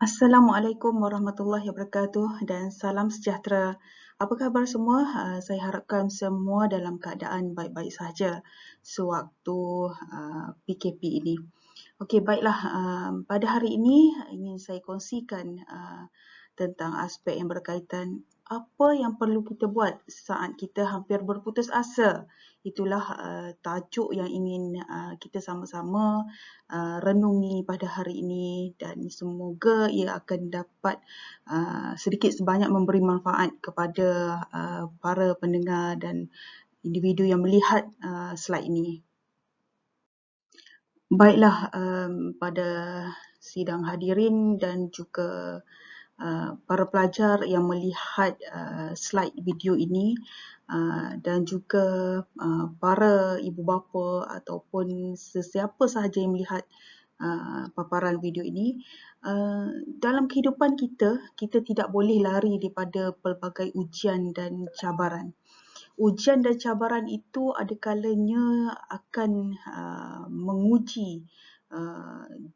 Assalamualaikum warahmatullahi wabarakatuh dan salam sejahtera. Apa khabar semua? Saya harapkan semua dalam keadaan baik-baik sahaja sewaktu PKP ini. Okey, baiklah. Pada hari ini ingin saya kongsikan tentang aspek yang berkaitan apa yang perlu kita buat saat kita hampir berputus asa. Itulah tajuk yang ingin kita sama-sama renungi pada hari ini dan semoga ia akan dapat sedikit sebanyak memberi manfaat kepada para pendengar dan individu yang melihat slide ini. Baiklah, pada sidang hadirin dan juga para pelajar yang melihat slide video ini dan juga para ibu bapa ataupun sesiapa sahaja yang melihat paparan video ini, dalam kehidupan kita, kita tidak boleh lari daripada pelbagai ujian dan cabaran. Ujian dan cabaran itu ada kalanya akan menguji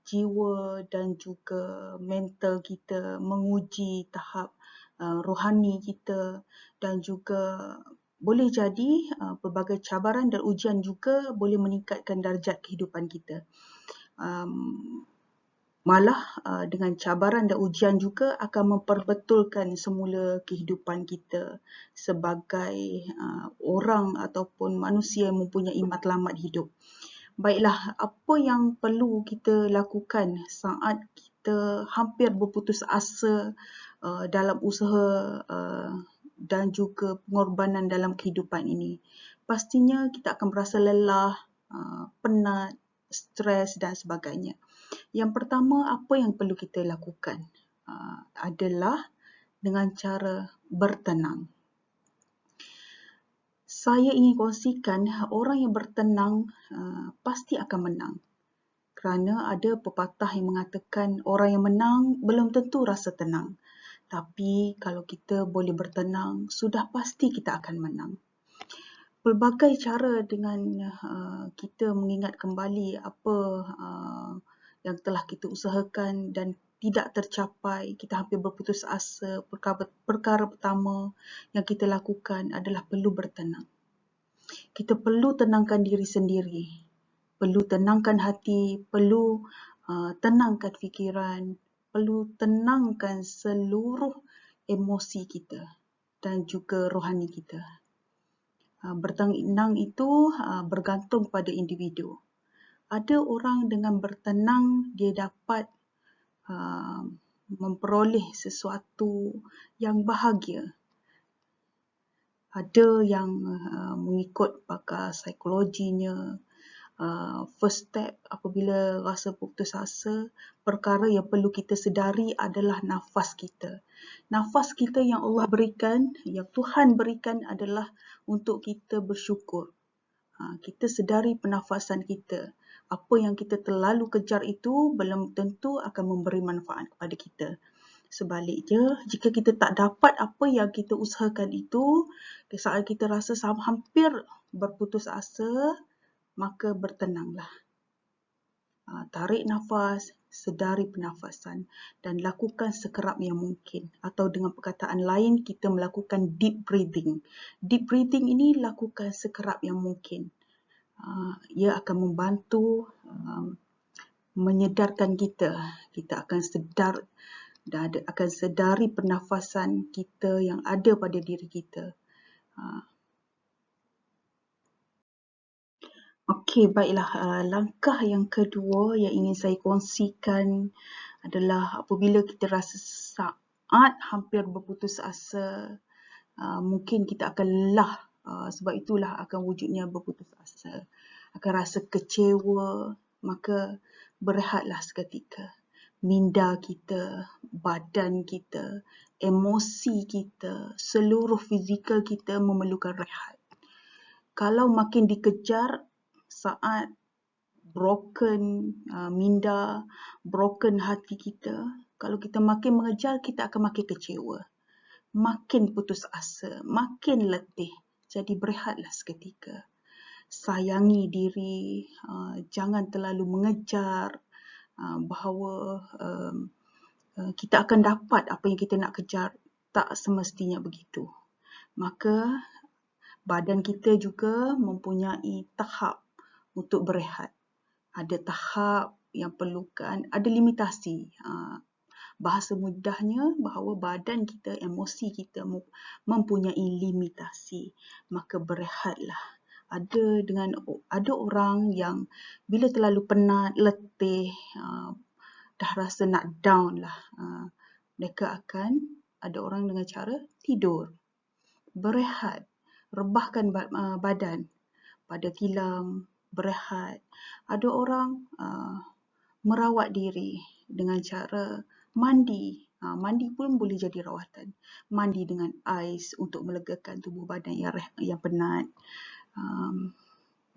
jiwa dan juga mental kita, menguji tahap rohani kita dan juga boleh jadi pelbagai cabaran dan ujian juga boleh meningkatkan darjat kehidupan kita. Malah dengan cabaran dan ujian juga akan memperbetulkan semula kehidupan kita sebagai orang ataupun manusia yang mempunyai matlamat hidup. Baiklah, apa yang perlu kita lakukan saat kita hampir berputus asa dalam usaha dan juga pengorbanan dalam kehidupan ini? Pastinya kita akan berasa lelah, penat, stres dan sebagainya. Yang pertama, apa yang perlu kita lakukan adalah dengan cara bertenang. Saya ingin kongsikan orang yang bertenang pasti akan menang. Kerana ada pepatah yang mengatakan orang yang menang belum tentu rasa tenang. Tapi kalau kita boleh bertenang, sudah pasti kita akan menang. Pelbagai cara dengan kita mengingat kembali apa yang telah kita usahakan dan tidak tercapai, kita hampir berputus asa. Perkara pertama yang kita lakukan adalah perlu bertenang. Kita perlu tenangkan diri sendiri, perlu tenangkan hati, perlu tenangkan fikiran, perlu tenangkan seluruh emosi kita dan juga rohani kita. Bertenang itu bergantung pada individu. Ada orang dengan bertenang dia dapat memperoleh sesuatu yang bahagia. Ada yang mengikut pakar psikologinya, first step apabila rasa putus asa, perkara yang perlu kita sedari adalah nafas kita. Nafas kita yang Allah berikan, yang Tuhan berikan adalah untuk kita bersyukur. Kita sedari pernafasan kita. Apa yang kita terlalu kejar itu belum tentu akan memberi manfaat kepada kita. Sebaliknya, jika kita tak dapat apa yang kita usahakan itu, saat kita rasa hampir berputus asa, maka bertenanglah. Tarik nafas, sedari pernafasan dan lakukan sekerap yang mungkin. Atau dengan perkataan lain, kita melakukan deep breathing. Deep breathing ini lakukan sekerap yang mungkin. Ia akan membantu menyedarkan kita. Kita akan sedar dan akan sedari pernafasan kita yang ada pada diri kita. Okey, baiklah. Langkah yang kedua yang ingin saya kongsikan adalah apabila kita rasa saat hampir berputus asa, mungkin kita akan lelah. Sebab itulah akan wujudnya berputus asa. Akan rasa kecewa, maka berehatlah seketika. Minda kita, badan kita, emosi kita, seluruh fizikal kita memerlukan rehat. Kalau makin dikejar, saat broken minda, broken hati kita, kalau kita makin mengejar, kita akan makin kecewa, makin putus asa, makin letih. Jadi berehatlah seketika. Sayangi diri, jangan terlalu mengejar bahawa kita akan dapat apa yang kita nak kejar. Tak semestinya begitu. Maka badan kita juga mempunyai tahap untuk berehat. Ada tahap yang perlukan, ada limitasi. Bahasa mudahnya bahawa badan kita, emosi kita mempunyai limitasi. Maka berehatlah. Ada orang yang bila terlalu penat, letih, dah rasa nak down lah, mereka akan, ada orang dengan cara tidur, berehat, rebahkan badan pada tilam, berehat. Ada orang merawat diri dengan cara mandi. Mandi pun boleh jadi rawatan. Mandi dengan ais untuk melegakan tubuh badan yang penat.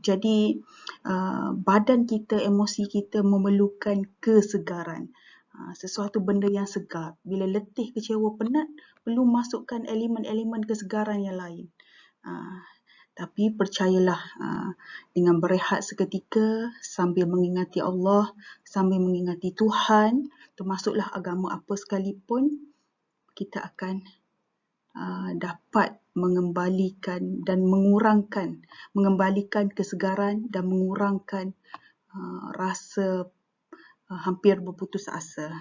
Jadi badan kita, emosi kita memerlukan kesegaran. Sesuatu benda yang segar. Bila letih, kecewa, penat, perlu masukkan elemen-elemen kesegaran yang lain. Tapi percayalah, dengan berehat seketika sambil mengingati Allah, sambil mengingati Tuhan, termasuklah agama apa sekalipun, kita akan dapat mengembalikan dan mengembalikan kesegaran dan mengurangkan rasa hampir berputus asa.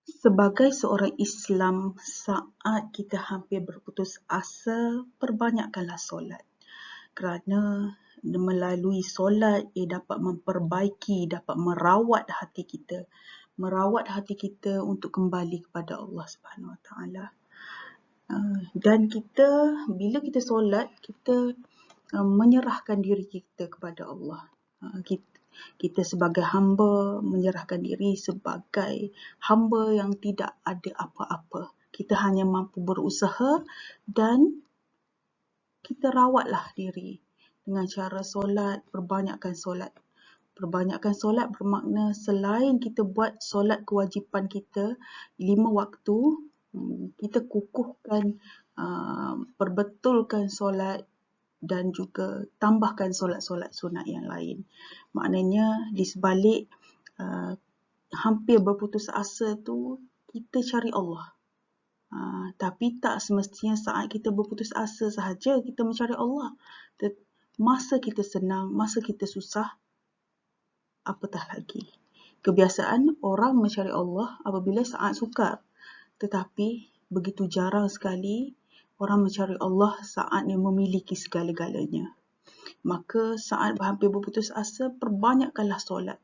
Sebagai seorang Islam, saat kita hampir berputus asa, perbanyakkanlah solat. Kerana melalui solat, ia dapat memperbaiki, dapat merawat hati kita. Merawat hati kita untuk kembali kepada Allah Subhanahu Wa Taala. Dan bila kita solat, kita menyerahkan diri kita kepada Allah. Kita sebagai hamba menyerahkan diri sebagai hamba yang tidak ada apa-apa. Kita hanya mampu berusaha dan kita rawatlah diri dengan cara solat, perbanyakkan solat. Perbanyakkan solat bermakna selain kita buat solat kewajipan kita 5 waktu, kita kukuhkan, perbetulkan solat dan juga tambahkan solat-solat sunat yang lain. Maknanya di sebalik hampir berputus asa tu, kita cari Allah. Tapi tak semestinya saat kita berputus asa sahaja kita mencari Allah. Masa kita senang, masa kita susah, apatah lagi. Kebiasaan orang mencari Allah apabila saat sukar. Tetapi begitu jarang sekali orang mencari Allah saat dia memiliki segala-galanya. Maka saat hampir berputus asa, perbanyakkanlah solat.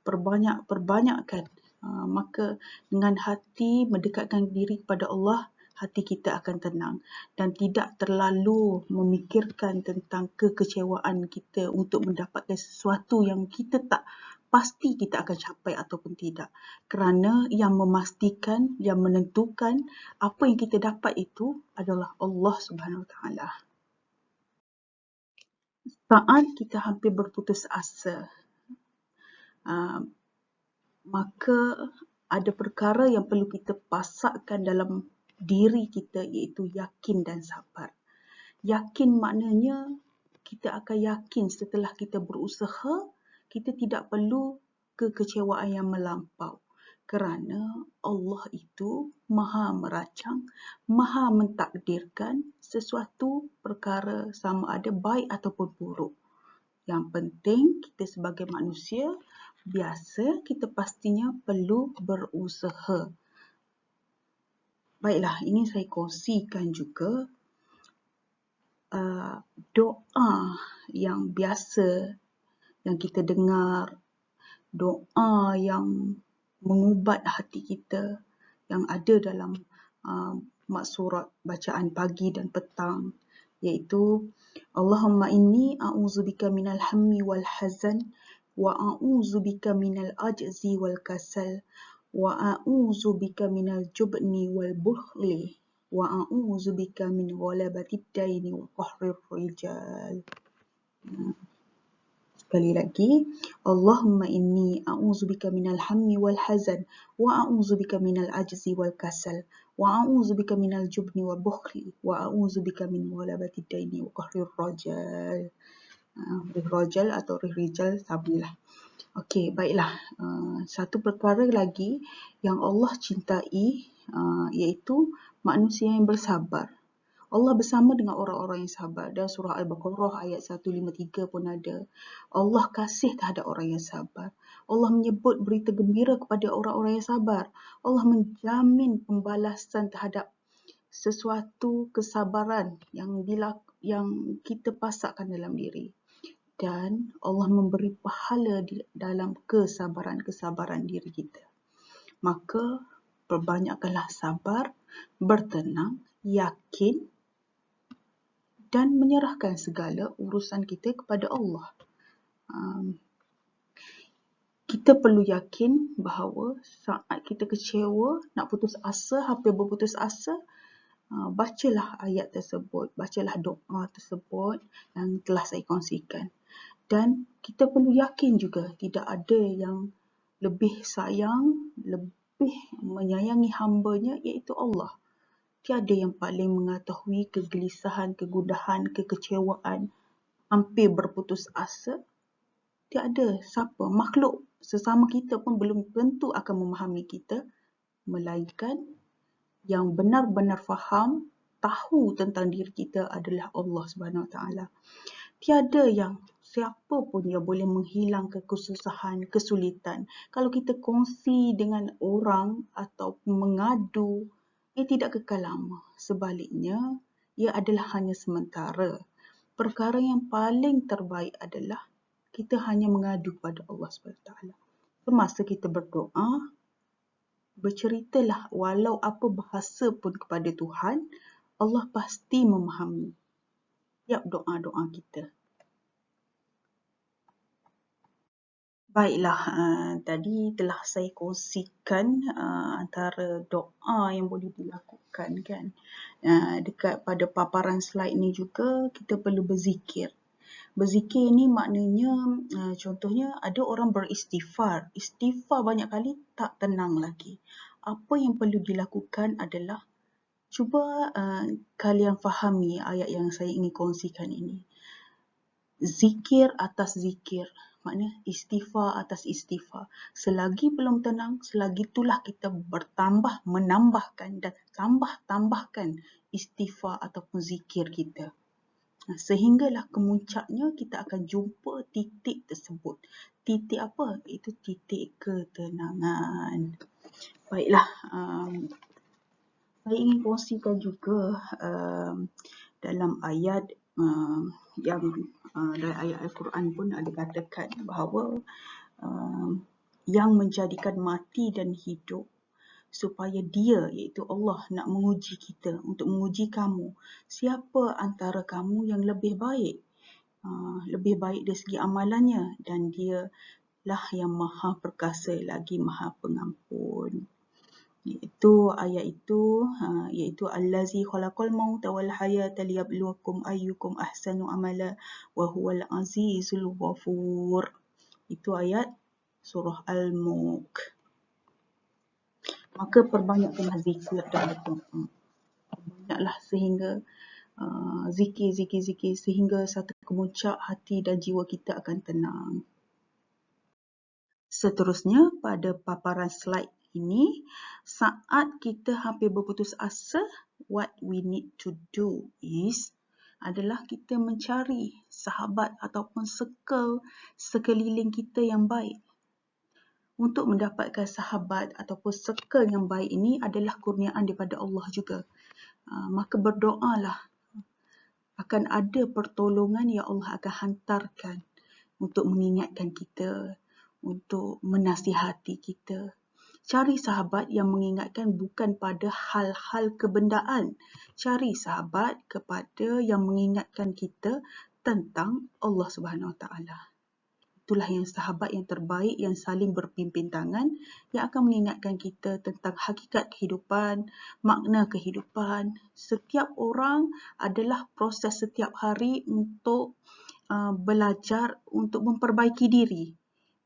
Perbanyakkan. Maka dengan hati mendekatkan diri kepada Allah, hati kita akan tenang dan tidak terlalu memikirkan tentang kekecewaan kita untuk mendapatkan sesuatu yang kita tak pasti kita akan capai ataupun tidak. Kerana yang memastikan, yang menentukan apa yang kita dapat itu adalah Allah Subhanahu Wa Taala. Saat kita hampir berputus asa, maka ada perkara yang perlu kita pasakkan dalam diri kita, iaitu yakin dan sabar. Yakin maknanya kita akan yakin setelah kita berusaha, kita tidak perlu kekecewaan yang melampau. Kerana Allah itu maha merancang, maha mentakdirkan sesuatu perkara sama ada baik ataupun buruk. Yang penting kita sebagai manusia, biasa kita pastinya perlu berusaha. Baiklah, ini saya kongsikan juga doa yang biasa yang kita dengar, doa yang mengubat hati kita yang ada dalam maksurat bacaan pagi dan petang, iaitu Allahumma inni a'udzubika minal hammi wal hazan wa a'udzubika minal ajzi wal kasal wa a'udzubika minal jubni wal bukhli wa a'udzubika min ghalabatid daini wa qahrir rijal. Sekali lagi, Allahumma inni a'udzubika minal hammi wal hazan wa a'udzubika minal ajzi wal kasal wa a'udzubika minal jubni wal bukhli wa a'udzubika min ghalabatid daini wa qahrir rajal. Rajal atau rijal samalah. Okey, baiklah. Satu perkara lagi yang Allah cintai iaitu manusia yang bersabar. Allah bersama dengan orang-orang yang sabar. Dan surah Al-Baqarah ayat 153 pun ada. Allah kasih terhadap orang yang sabar. Allah menyebut berita gembira kepada orang-orang yang sabar. Allah menjamin pembalasan terhadap sesuatu kesabaran yang kita pasakkan dalam diri. Dan Allah memberi pahala dalam kesabaran diri kita. Maka perbanyakkanlah sabar, bertenang, yakin dan menyerahkan segala urusan kita kepada Allah. Kita perlu yakin bahawa saat kita kecewa, nak putus asa, hampir berputus asa, bacalah ayat tersebut, bacalah doa tersebut yang telah saya kongsikan. Dan kita perlu yakin juga tidak ada yang lebih sayang, lebih menyayangi hamba-Nya iaitu Allah. Tiada yang paling mengetahui kegelisahan, kegundahan, kekecewaan, hampir berputus asa. Tiada siapa, makhluk sesama kita pun belum tentu akan memahami kita, melainkan yang benar-benar faham, tahu tentang diri kita adalah Allah Subhanahu Wa Taala. Tiada yang siapa pun yang boleh menghilangkan kesusahan, kesulitan. Kalau kita kongsi dengan orang atau mengadu, ia tidak kekal lama. Sebaliknya, ia adalah hanya sementara. Perkara yang paling terbaik adalah kita hanya mengadu kepada Allah SWT. Semasa kita berdoa, berceritalah walau apa bahasa pun kepada Tuhan, Allah pasti memahami setiap doa-doa kita. Baiklah, tadi telah saya kongsikan antara doa yang boleh dilakukan kan. Dekat pada paparan slide ni juga kita perlu berzikir. Berzikir ni maknanya contohnya ada orang beristighfar. Istighfar banyak kali tak tenang lagi. Apa yang perlu dilakukan adalah cuba kalian fahami ayat yang saya ingin kongsikan ini. Zikir atas zikir. Maknanya istighfar atas istighfar. Selagi belum tenang, selagi itulah kita menambahkan dan tambahkan istighfar ataupun zikir kita. Sehinggalah kemuncaknya kita akan jumpa titik tersebut. Titik apa? Itu titik ketenangan. Baiklah, saya ingin kongsikan juga dalam ayat yang dalam ayat Al-Quran pun ada katakan bahawa yang menjadikan mati dan hidup supaya dia, iaitu Allah, nak menguji kita, untuk menguji kamu. Siapa antara kamu yang lebih baik? Lebih baik dari segi amalannya, dan dia lah yang maha perkasa lagi maha pengampun. Iaitu ayat itu, iaitu Allazi khalaqal mauta wal hayata liyabluwakum ayyukum ahsanu amala wa huwal azizul ghafur. Itu ayat surah Al-Mulk. Maka perbanyakkanlah zikir dan berdoa. Perbanyaklah sehingga zikir sehingga satu kemuncak hati dan jiwa kita akan tenang. Seterusnya pada paparan slide ini, saat kita hampir berputus asa, what we need to do adalah kita mencari sahabat ataupun sekeliling kita yang baik. Untuk mendapatkan sahabat ataupun circle yang baik ini adalah kurniaan daripada Allah juga. Maka berdoalah. Akan ada pertolongan yang Allah akan hantarkan untuk mengingatkan kita, untuk menasihati kita. Cari sahabat yang mengingatkan bukan pada hal-hal kebendaan. Cari sahabat kepada yang mengingatkan kita tentang Allah Subhanahu Wa Taala. Itulah yang sahabat yang terbaik yang saling berpimpin tangan yang akan mengingatkan kita tentang hakikat kehidupan, makna kehidupan. Setiap orang adalah proses setiap hari untuk belajar untuk memperbaiki diri.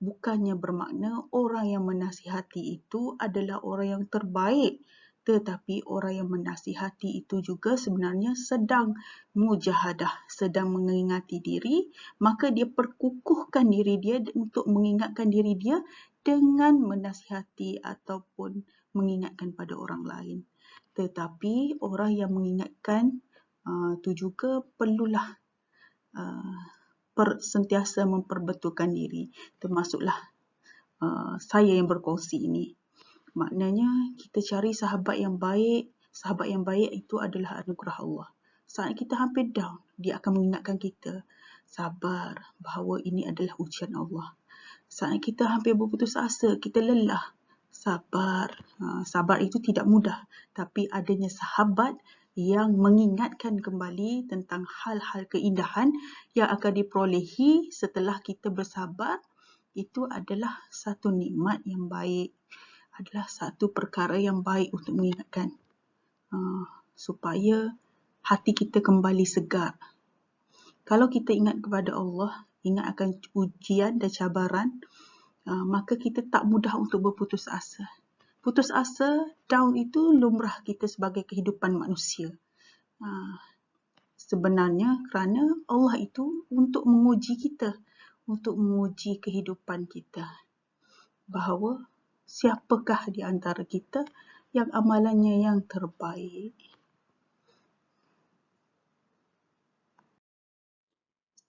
Bukannya bermakna orang yang menasihati itu adalah orang yang terbaik Tetapi orang yang menasihati itu juga sebenarnya sedang mujahadah, sedang mengingati diri, maka dia perkukuhkan diri dia untuk mengingatkan diri dia dengan menasihati ataupun mengingatkan pada orang lain. Tetapi orang yang mengingatkan itu juga perlulah sentiasa memperbetulkan diri, termasuklah saya yang berkongsi ini. Maknanya kita cari sahabat yang baik. Sahabat yang baik itu adalah anugerah Allah. Saat kita hampir down, dia akan mengingatkan kita sabar bahawa ini adalah ujian Allah. Saat kita hampir berputus asa, kita lelah, sabar. Sabar itu tidak mudah, tapi adanya sahabat yang mengingatkan kembali tentang hal-hal keindahan yang akan diperolehi setelah kita bersabar, itu adalah satu nikmat yang baik, adalah satu perkara yang baik untuk mengingatkan supaya hati kita kembali segar. Kalau kita ingat kepada Allah, ingat akan ujian dan cabaran, maka kita tak mudah untuk berputus asa. Putus asa, down itu lumrah kita sebagai kehidupan manusia. Sebenarnya kerana Allah itu untuk menguji kita, untuk menguji kehidupan kita. Bahawa siapakah di antara kita yang amalannya yang terbaik.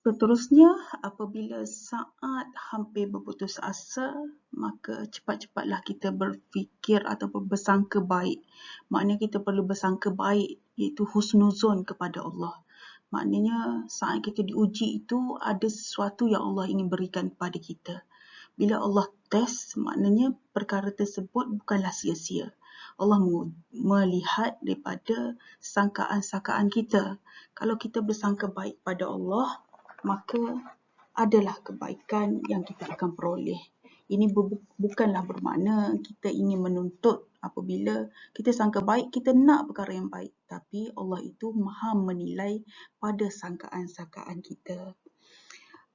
Seterusnya, apabila saat hampir berputus asa, maka cepat-cepatlah kita berfikir ataupun bersangka baik. Maknanya kita perlu bersangka baik, iaitu husnuzon kepada Allah. Maknanya saat kita diuji itu ada sesuatu yang Allah ingin berikan kepada kita. Bila Allah test, maknanya perkara tersebut bukanlah sia-sia. Allah melihat daripada sangkaan-sangkaan kita. Kalau kita bersangka baik pada Allah, maka adalah kebaikan yang kita akan peroleh. Ini bukanlah bermakna kita ingin menuntut apabila kita sangka baik, kita nak perkara yang baik. Tapi Allah itu maha menilai pada sangkaan-sangkaan kita.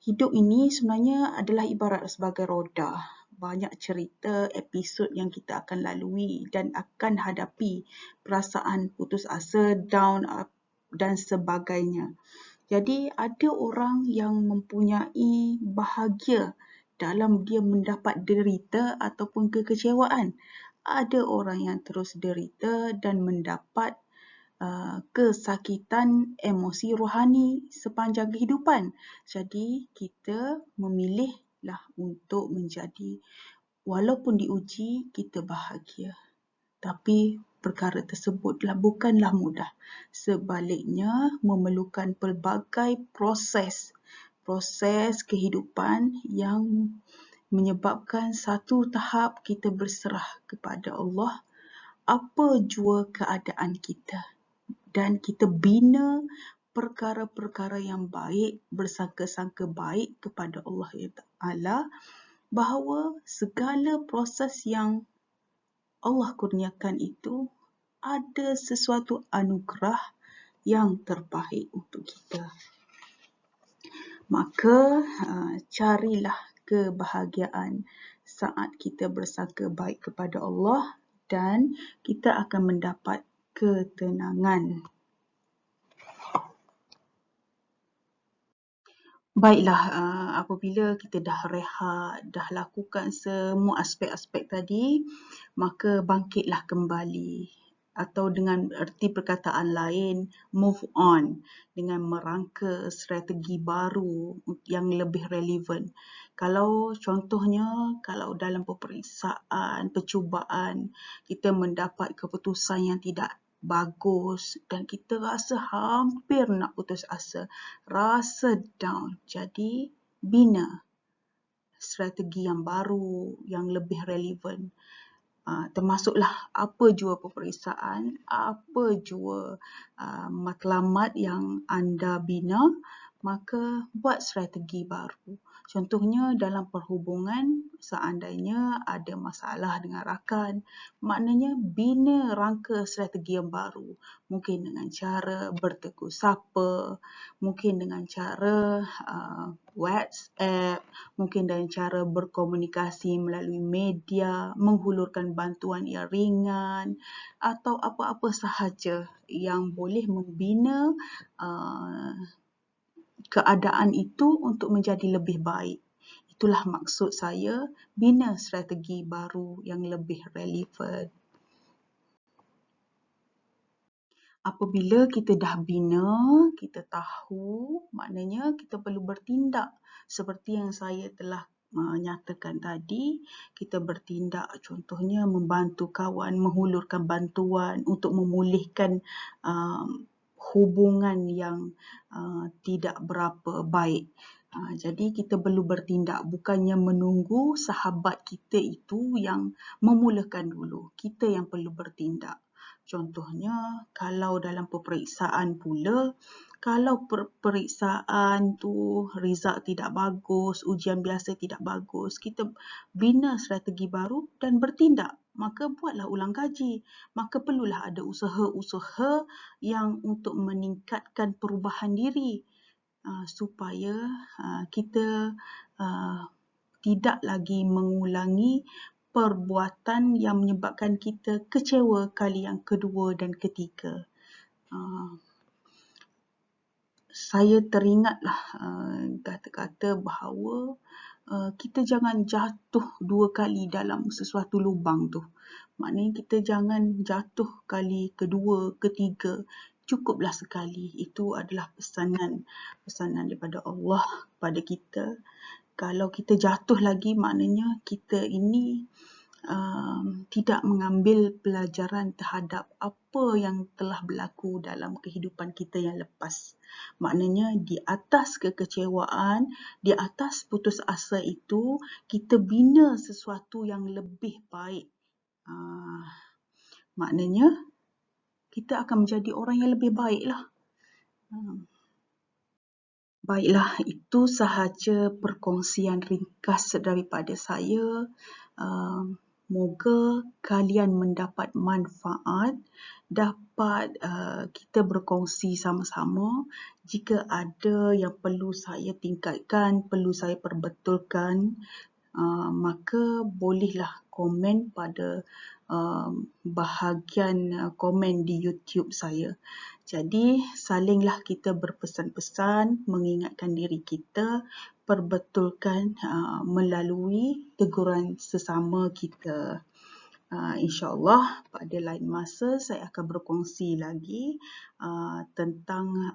Hidup ini sebenarnya adalah ibarat sebagai roda. Banyak cerita, episod yang kita akan lalui dan akan hadapi perasaan putus asa, down, up dan sebagainya. Jadi ada orang yang mempunyai bahagia dalam dia mendapat derita ataupun kekecewaan. Ada orang yang terus derita dan mendapat kesakitan emosi rohani sepanjang kehidupan. Jadi kita memilihlah untuk menjadi, walaupun diuji, kita bahagia. Tapi perkara tersebutlah bukanlah mudah. Sebaliknya memerlukan pelbagai proses kehidupan yang menyebabkan satu tahap kita berserah kepada Allah apa jua keadaan kita. Dan kita bina perkara-perkara yang baik, bersangka-sangka baik kepada Allah Ta'ala, bahawa segala proses yang Allah kurniakan itu ada sesuatu anugerah yang terbaik untuk kita. Maka carilah kebahagiaan saat kita bersangka baik kepada Allah dan kita akan mendapat ketenangan. Baiklah, apabila kita dah rehat, dah lakukan semua aspek-aspek tadi, maka bangkitlah kembali. Atau dengan erti perkataan lain, move on dengan merangka strategi baru yang lebih relevan. Kalau contohnya, kalau dalam peperiksaan, percubaan, kita mendapat keputusan yang tidak bagus dan kita rasa hampir nak putus asa, rasa down. Jadi, bina strategi yang baru, yang lebih relevan. Termasuklah apa jua peperiksaan, apa jua matlamat yang anda bina, maka buat strategi baru Contohnya dalam perhubungan, seandainya ada masalah dengan rakan, maknanya bina rangka strategi yang baru. Mungkin dengan cara bertegur sapa, mungkin dengan cara WhatsApp, mungkin dengan cara berkomunikasi melalui media, menghulurkan bantuan yang ringan, atau apa-apa sahaja yang boleh membina keadaan itu untuk menjadi lebih baik. Itulah maksud saya bina strategi baru yang lebih relevan. Apabila kita dah bina, kita tahu, maknanya kita perlu bertindak seperti yang saya telah nyatakan tadi. Kita bertindak contohnya membantu kawan, menghulurkan bantuan untuk memulihkan hubungan yang tidak berapa baik. Jadi kita perlu bertindak, bukannya menunggu sahabat kita itu yang memulakan dulu. Kita yang perlu bertindak. Contohnya, kalau dalam peperiksaan pula, kalau peperiksaan tu result tidak bagus, ujian biasa tidak bagus, kita bina strategi baru dan bertindak. Maka buatlah ulang kaji. Maka perlulah ada usaha-usaha yang untuk meningkatkan perubahan diri supaya kita tidak lagi mengulangi perbuatan yang menyebabkan kita kecewa kali yang kedua dan ketiga. Saya teringatlah kata-kata bahawa kita jangan jatuh 2 kali dalam sesuatu lubang tu. Maknanya kita jangan jatuh kali kedua, ketiga. Cukuplah sekali. Itu adalah pesanan daripada Allah kepada kita. Kalau kita jatuh lagi, maknanya kita ini tidak mengambil pelajaran terhadap apa yang telah berlaku dalam kehidupan kita yang lepas. Maknanya di atas kekecewaan, di atas putus asa itu, kita bina sesuatu yang lebih baik. Maknanya kita akan menjadi orang yang lebih baiklah. Baiklah, itu sahaja perkongsian ringkas daripada saya. Moga kalian mendapat manfaat, dapat kita berkongsi sama-sama. Jika ada yang perlu saya tingkatkan, perlu saya perbetulkan, maka bolehlah komen pada bahagian komen di YouTube saya. Jadi, salinglah kita berpesan-pesan, mengingatkan diri kita, perbetulkan melalui teguran sesama kita. InsyaAllah pada lain masa saya akan berkongsi lagi tentang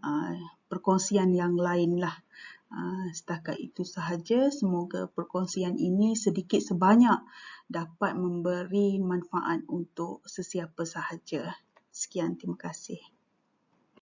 perkongsian yang lain lah. Setakat itu sahaja. Semoga perkongsian ini sedikit sebanyak dapat memberi manfaat untuk sesiapa sahaja. Sekian, terima kasih.